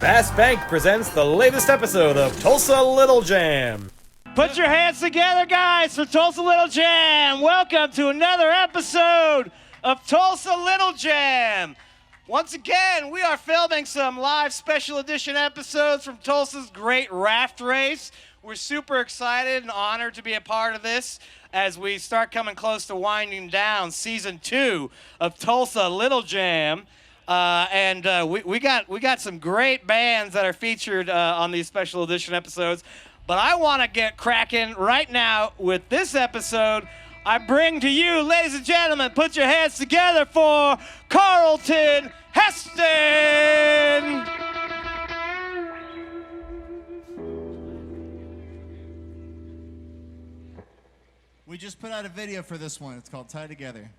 Bass Bank presents the latest episode of Tulsa Little Jam. Put your hands together, guys, for Tulsa Little Jam. Welcome to another episode of Tulsa Little Jam. Once again, we are filming some live special edition episodes from Tulsa's great raft race. We're super excited and honored to be a part of this as we start coming close to winding down season 2 of Tulsa Little Jam. We got some great bands that are featured on these special edition episodes. But I want to get cracking right now with this episode. I bring to you, ladies and gentlemen, put your hands together for Carlton Hesston. We just put out a video for this one. It's called Tie Together.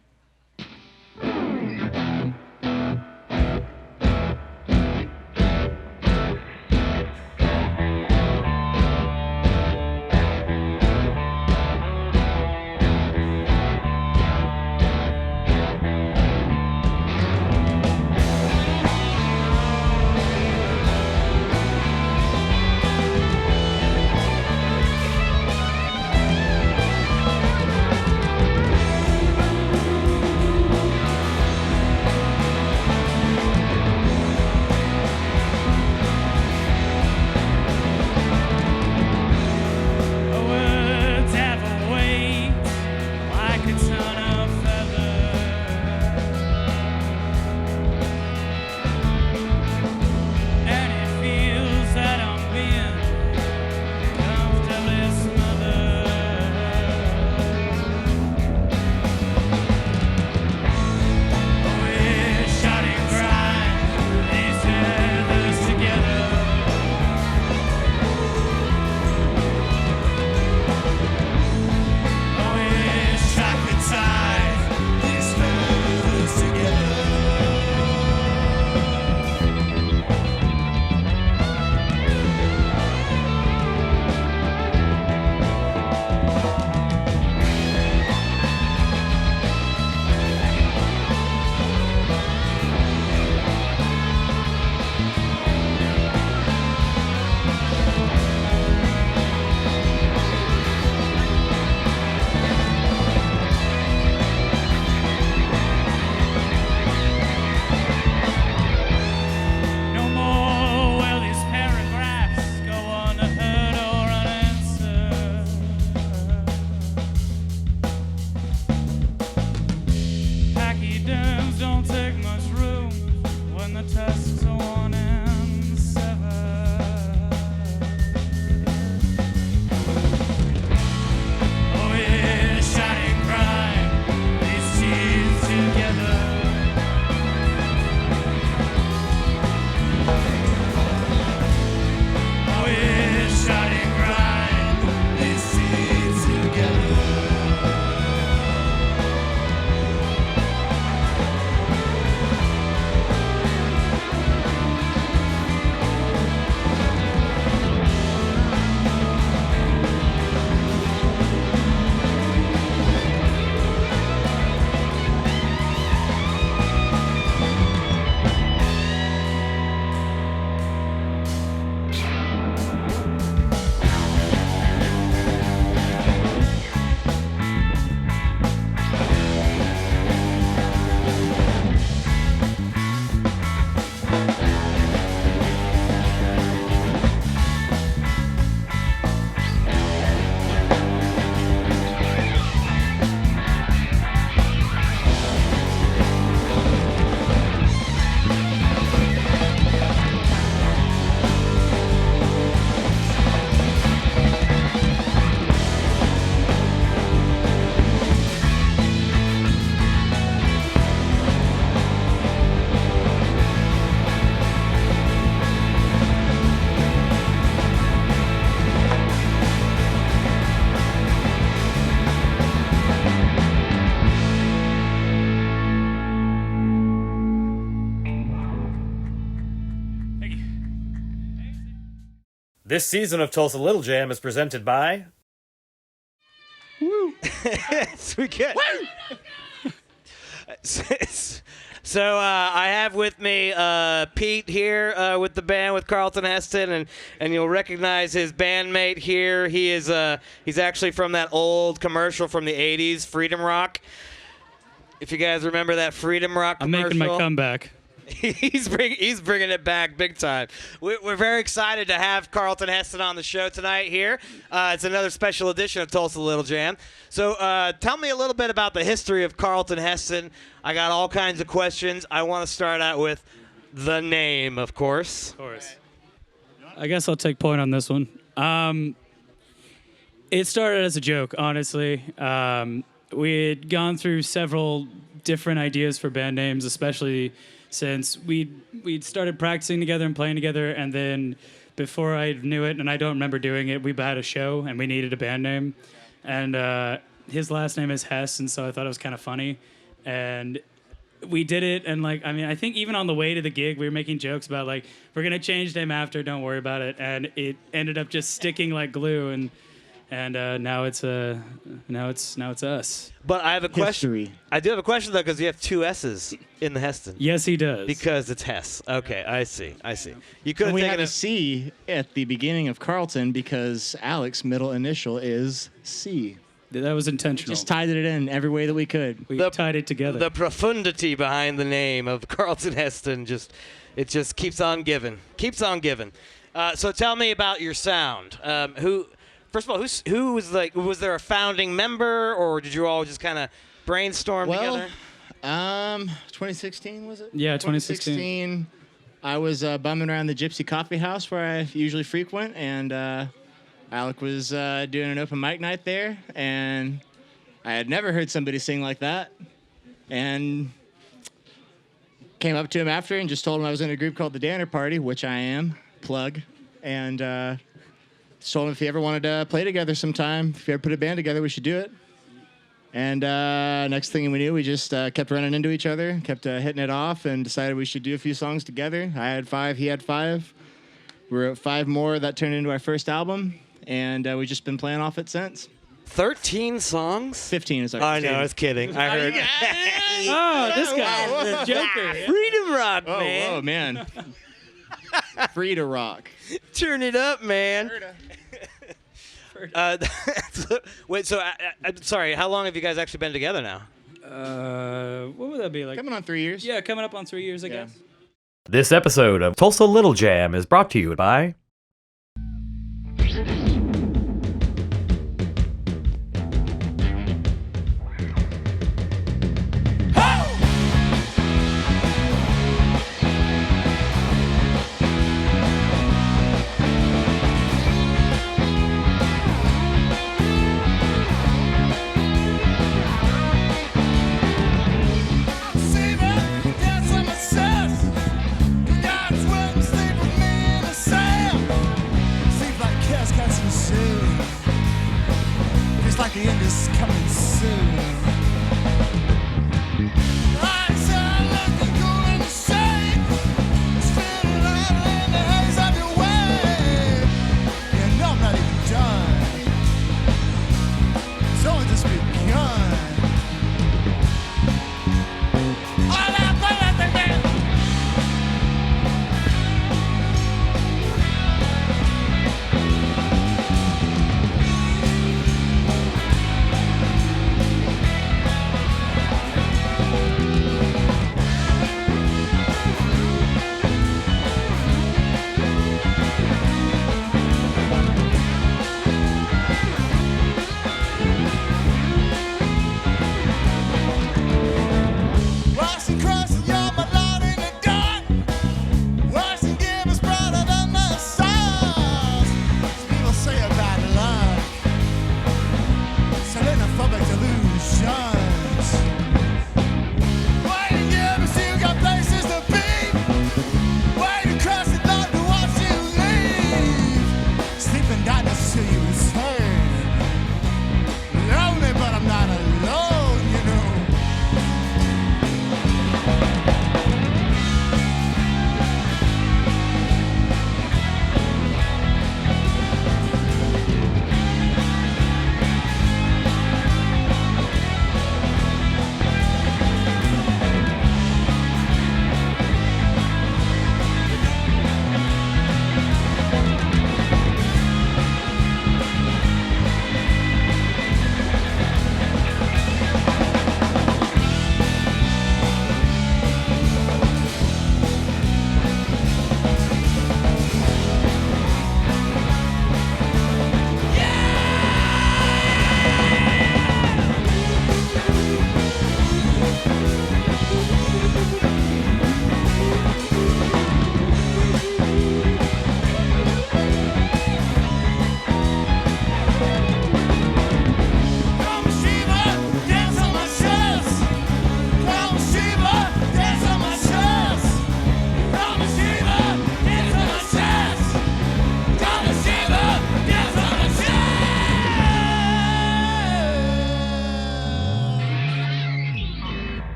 This season of Tulsa Little Jam is presented by... Woo! Yes, we get. So I have with me Pete here with the band with Carlton Hesston, and you'll recognize his bandmate here. He is he's actually from that old commercial from the '80s, Freedom Rock. If you guys remember that Freedom Rock commercial. I'm making my comeback. He's bringing it back big time. We're very excited to have Carlton Hesston on the show tonight here. It's another special edition of Tulsa Little Jam. So tell me a little bit about the history of Carlton Hesston. I got all kinds of questions. I want to start out with the name, of course. Of course. I guess I'll take point on this one. It started as a joke, honestly. We had gone through several different ideas for band names, especially since we'd started practicing together and playing together, and then before I knew it, and I don't remember doing it, we had a show and we needed a band name, and his last name is Heston, so I thought it was kind of funny, and we did it. And I think even on the way to the gig, we were making jokes about we're gonna change name after, don't worry about it, and it ended up just sticking like glue, and now it's us. But I have a question. History. I do have a question though, because you have two S's in the Heston. Yes, he does. Because it's Hess. Okay, I see. You could have And we taken have a C at the beginning of Carlton because Alex's middle initial is C. That was intentional. Just tied it in every way that we could. We tied it together. The profundity behind the name of Carlton Hesston just keeps on giving. Keeps on giving. So tell me about your sound. First of all, who was there a founding member, or did you all just kind of brainstorm together? 2016 was it? Yeah, 2016. I was bumming around the Gypsy Coffee House where I usually frequent, and Alec was doing an open mic night there, and I had never heard somebody sing like that, and came up to him after and just told him I was in a group called the Danner Party, which I am, plug, and told him if he ever wanted to play together sometime, if he ever put a band together, we should do it. And next thing we knew, we just kept running into each other, kept hitting it off, and decided we should do a few songs together. I had 5, he had 5. We wrote 5 more that turned into our first album, and we've just been playing off it since. 13 songs? 15 is our I know, I was kidding. I heard. Oh, this guy, the Joker. Freedom Rock, man. Oh, man. Free to rock. Turn it up, man. Wait, so I'm sorry. How long have you guys actually been together now? What would that be like? Coming on 3 years. Yeah, coming up on 3 years, I guess. This episode of Tulsa Little Jam is brought to you by God's welcome, stay with me in the sand.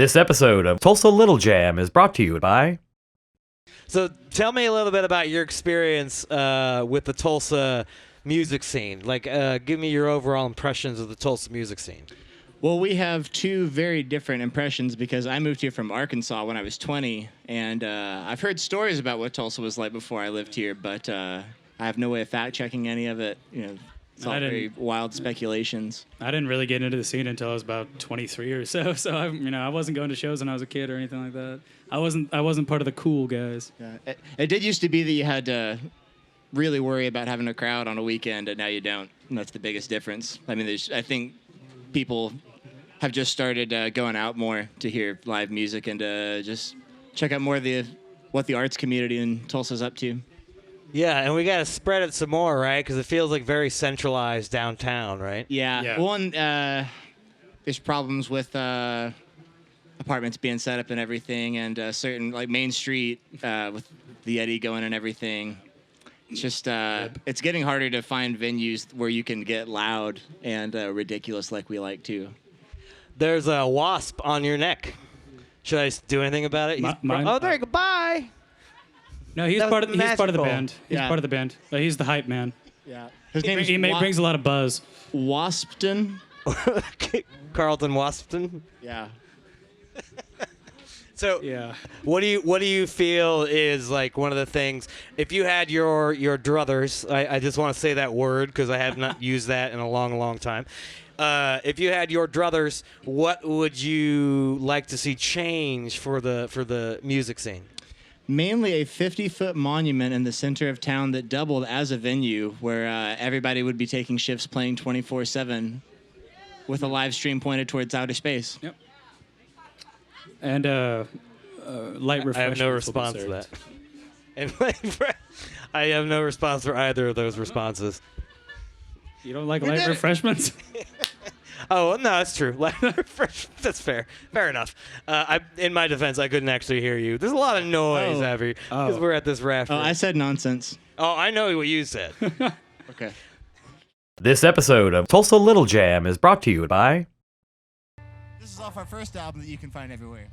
This episode of Tulsa Little Jam is brought to you by... So tell me a little bit about your experience with the Tulsa music scene. Like, give me your overall impressions of the Tulsa music scene. Well, we have two very different impressions because I moved here from Arkansas when I was 20, and I've heard stories about what Tulsa was like before I lived here, but I have no way of fact-checking any of it. You know, it's all very wild speculations. I didn't really get into the scene until I was about 23 or so. So I wasn't going to shows when I was a kid or anything like that. I wasn't part of the cool guys. Yeah. It did used to be that you had to really worry about having a crowd on a weekend, and now you don't. And that's the biggest difference. I mean, I think people have just started going out more to hear live music and to just check out more of what the arts community in Tulsa's up to. Yeah, and we got to spread it some more, right? Because it feels like very centralized downtown, right? Yeah. One, there's problems with apartments being set up and everything, and certain, like Main Street with the Eddy going and everything. It's just, it's getting harder to find venues where you can get loud and ridiculous like we like to. There's a wasp on your neck. Should I do anything about it? Mine? Oh, there you go. Bye. No, he's part of the band. He's Yeah. part of the band. He's the hype man. Yeah. His name He brings a lot of buzz. Waspton. Carlton Hesston. Yeah. So, Yeah. what do you feel is like one of the things? If you had your druthers, I just want to say that word because I have not used that in a long, long time. If you had your druthers, what would you like to see change for the music scene? Mainly a 50-foot monument in the center of town that doubled as a venue where everybody would be taking shifts playing 24/7 with a live stream pointed towards outer space. Yep. And light refreshments. I have no response to that. And I have no response for either of those responses. You don't like light refreshments? Oh, no, that's true. That's fair. Fair enough. In my defense, I couldn't actually hear you. There's a lot of noise, Abby, because we're at this rafter. Oh, I said nonsense. Oh, I know what you said. Okay. This episode of Tulsa Little Jam is brought to you by... This is off our first album that you can find everywhere.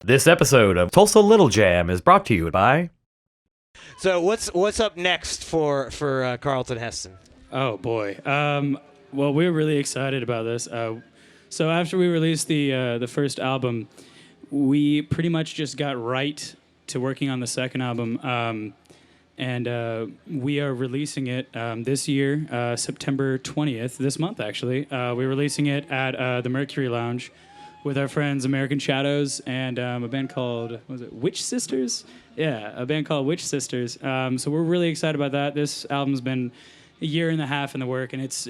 This episode of Tulsa Little Jam is brought to you by... So what's up next for Carlton Hesston? Oh boy. Well, we're really excited about this. So after we released the first album, we pretty much just got right to working on the second album, and we are releasing it this year, September 20th, this month actually. We're releasing it at the Mercury Lounge with our friends American Shadows and a band called, Witch Sisters? Yeah, a band called Witch Sisters. So we're really excited about that. This album's been a year and a half in the work, and it's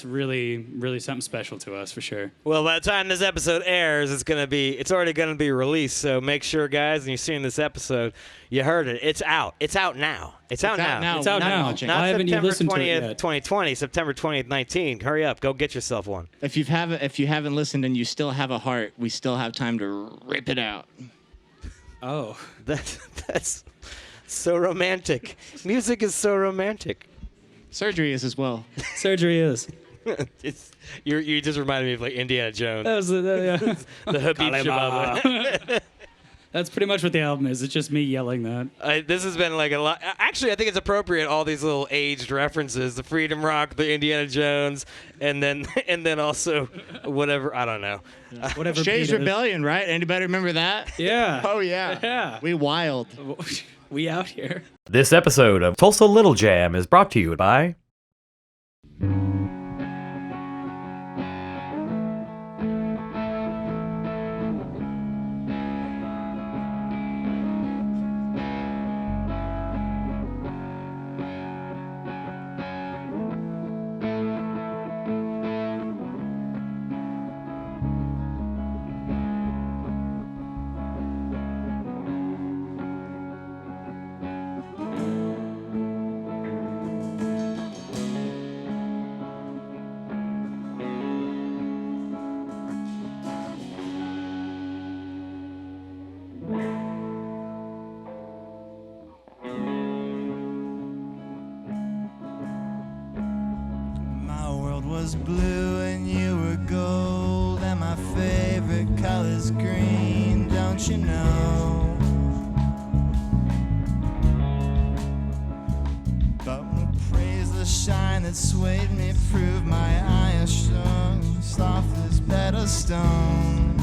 really something special to us for sure. Well, by the time this episode airs, it's already gonna be released. So make sure, guys, when you're seeing this episode, you heard it. It's out. It's out now. It's out now. It's out now. Not Why haven't you September listened to it 20th, yet? 2020, September 20th, 19. Hurry up. Go get yourself one. If you haven't listened and you still have a heart, we still have time to rip it out. Oh. That's so romantic. Music is so romantic. Surgery is as well. Surgery is. You just reminded me of like Indiana Jones. That was The Habib Shababa. That's pretty much what the album is. It's just me yelling that. This has been like a lot. Actually, I think it's appropriate. All these little aged references: the Freedom Rock, the Indiana Jones, and then also whatever. I don't know. Whatever. Shay's beat it is. Rebellion, right? Anybody remember that? Yeah. Oh yeah. Yeah. We wild. We out here. This episode of Tulsa Little Jam is brought to you by... My world was blue and you were gold, and my favorite color's green, don't you know? But praise the shine that swayed me, proved my eye is strong, soft as bed of stone.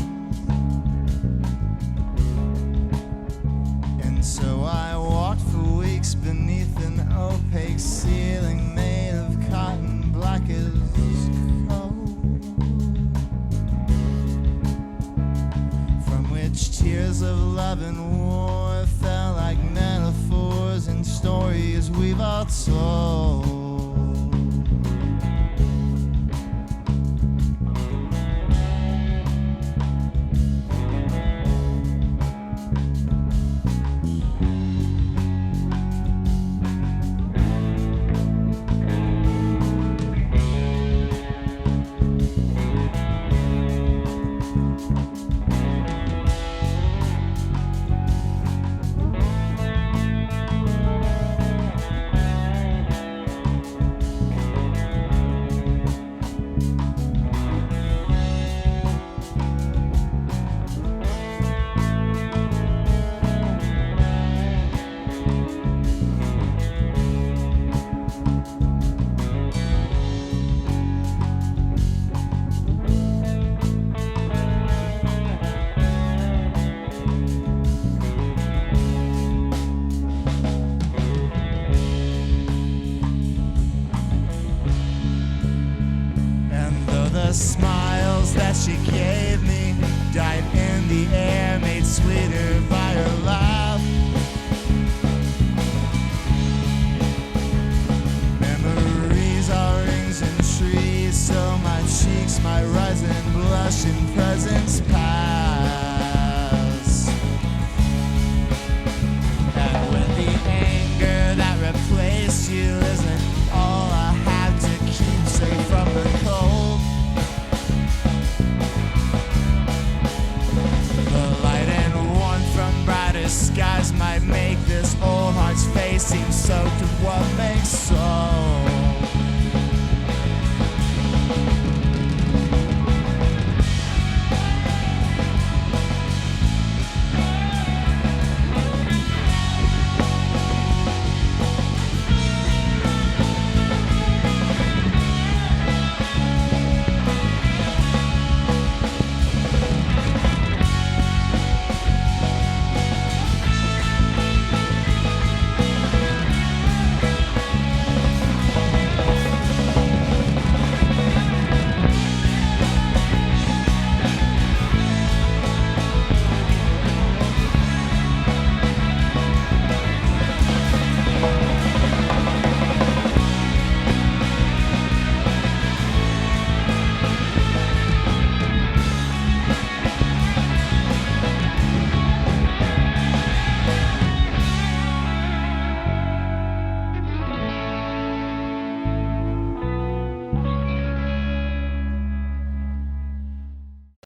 And so I walked for weeks beneath an opaque ceiling made of cotton black as coal, from which tears of love and war fell like metaphors and stories we've all told. The smiles that she gave me died in the air, made sweeter by her laugh. Memories are rings and trees, so my cheeks might rise and blush in presence past. And when the anger that replaced you isn't all I have to keep safe from the cold, skies might make this old heart's face seem soaked with what makes so.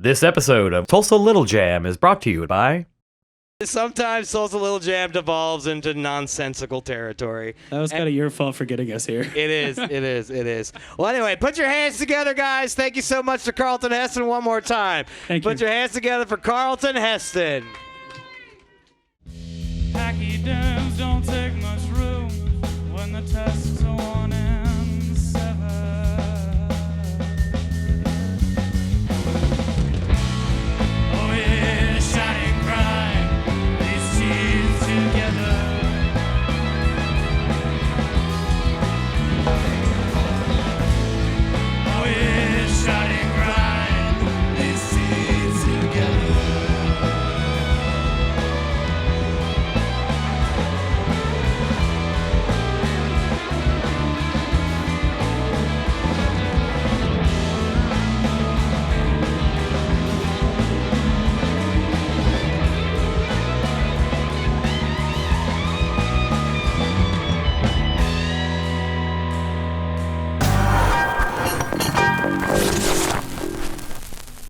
This episode of Tulsa Little Jam is brought to you by... Sometimes Tulsa Little Jam devolves into nonsensical territory. That was kind of your fault for getting us here. It is. Well, anyway, put your hands together, guys. Thank you so much to Carlton Hesston one more time. Thank you. Put your hands together for Carlton Hesston. Pachyderms don't take much room when the tests are on